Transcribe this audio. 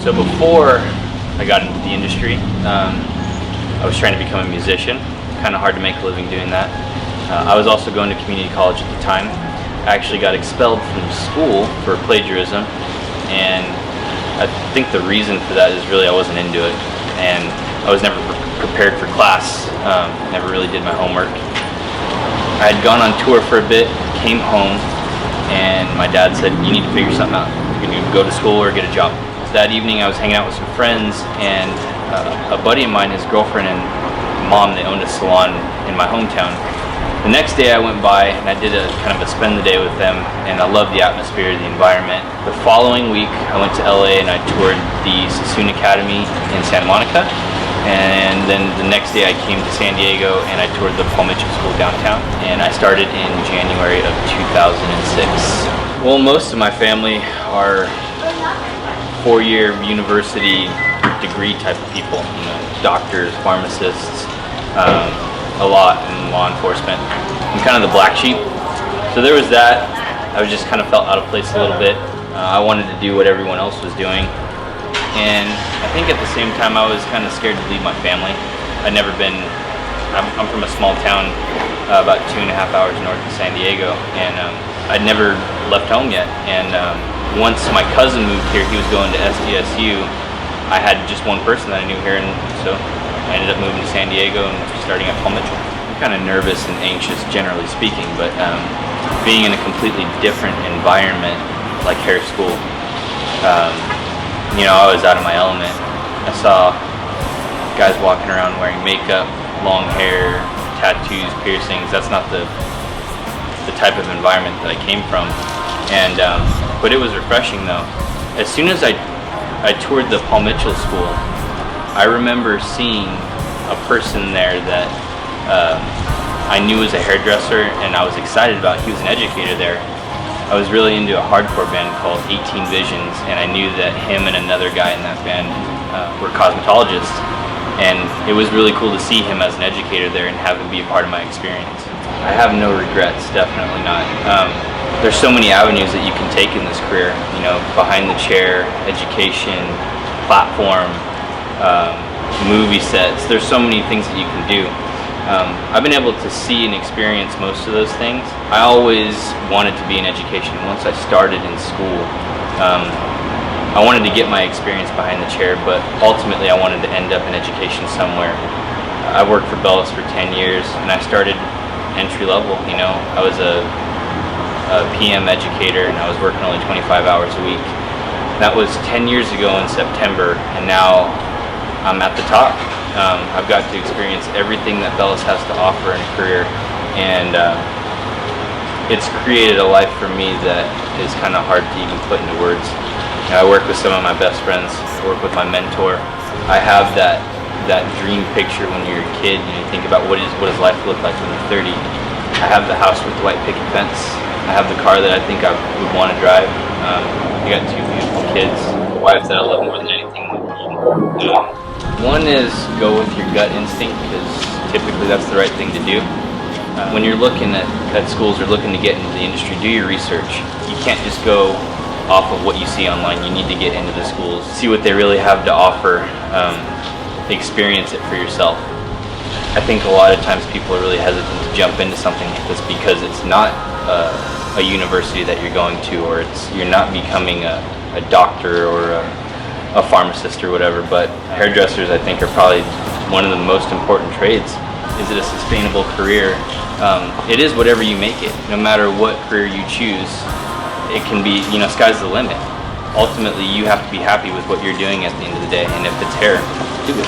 So before I got into the industry, I was trying to become a musician. Kind of hard to make a living doing that. I was also going to community college at the time. I actually got expelled from school for plagiarism, and I think the reason for that is really I wasn't into it, and I was never prepared for class, never really did my homework. I had gone on tour for a bit, came home, and my dad said, you need to figure something out. You're going to go to school or get a job. So that evening I was hanging out with some friends, and a buddy of mine, his girlfriend and mom, they owned a salon in my hometown. The next day I went by and I did a kind of a spend the day with them, and I loved the atmosphere, the environment. The following week I went to LA and I toured the Bellus Academy in Santa Monica, and then the next day I came to San Diego and I toured the Paul Mitchell School downtown, and I started in January of 2006. Well, most of my family are four-year university degree type of people, you know, doctors, pharmacists, a lot in law enforcement. I'm kind of the black sheep, so there was that. I just kind of felt out of place a little bit. I wanted to do what everyone else was doing, and I think at the same time I was kind of scared to leave my family. I'd never been, I'm from a small town about 2.5 hours north of San Diego, and I'd never left home yet. And once my cousin moved here, he was going to SDSU, I had just one person that I knew here, and so I ended up moving to San Diego and starting at Paul Mitchell. I'm kind of nervous and anxious, generally speaking, but being in a completely different environment like hair school, you know, I was out of my element. I saw guys walking around wearing makeup, long hair, tattoos, piercings. That's not the type of environment that I came from, and but it was refreshing though. As soon as I toured the Paul Mitchell School, I remember seeing a person there that I knew was a hairdresser and I was excited about. He was an educator there. I was really into a hardcore band called 18 Visions, and I knew that him and another guy in that band were cosmetologists, and it was really cool to see him as an educator there and have him be a part of my experience. I have no regrets, definitely not. There's so many avenues that you can take in this career, you know, behind the chair, education, platform, movie sets. There's so many things that you can do. I've been able to see and experience most of those things. I always wanted to be in education. Once I started in school, I wanted to get my experience behind the chair, but ultimately I wanted to end up in education somewhere. I worked for Bellus for 10 years, and I started entry level. You know, I was a PM educator, and I was working only 25 hours a week. That was 10 years ago in September, and now I'm at the top. I've got to experience everything that Bellus has to offer in a career, and it's created a life for me that is kind of hard to even put into words. You know, I work with some of my best friends. I work with my mentor. I have that dream picture when you're a kid, and you think about what does life look like when you're 30. I have the house with the white picket fence. I have the car that I think I would want to drive. I got two beautiful kids, a wife that I love more than anything. One is go with your gut instinct, because typically that's the right thing to do. When you're looking at schools or looking to get into the industry, do your research. You can't just go off of what you see online. You need to get into the schools, see what they really have to offer, experience it for yourself. I think a lot of times people are really hesitant to jump into something like this because it's not a university that you're going to, or you're not becoming a doctor or a pharmacist or whatever. But hairdressers, I think, are probably one of the most important trades. Is it a sustainable career? It is whatever you make it. No matter what career you choose, it can be, you know, sky's the limit. Ultimately, you have to be happy with what you're doing at the end of the day, and if it's hair, do it.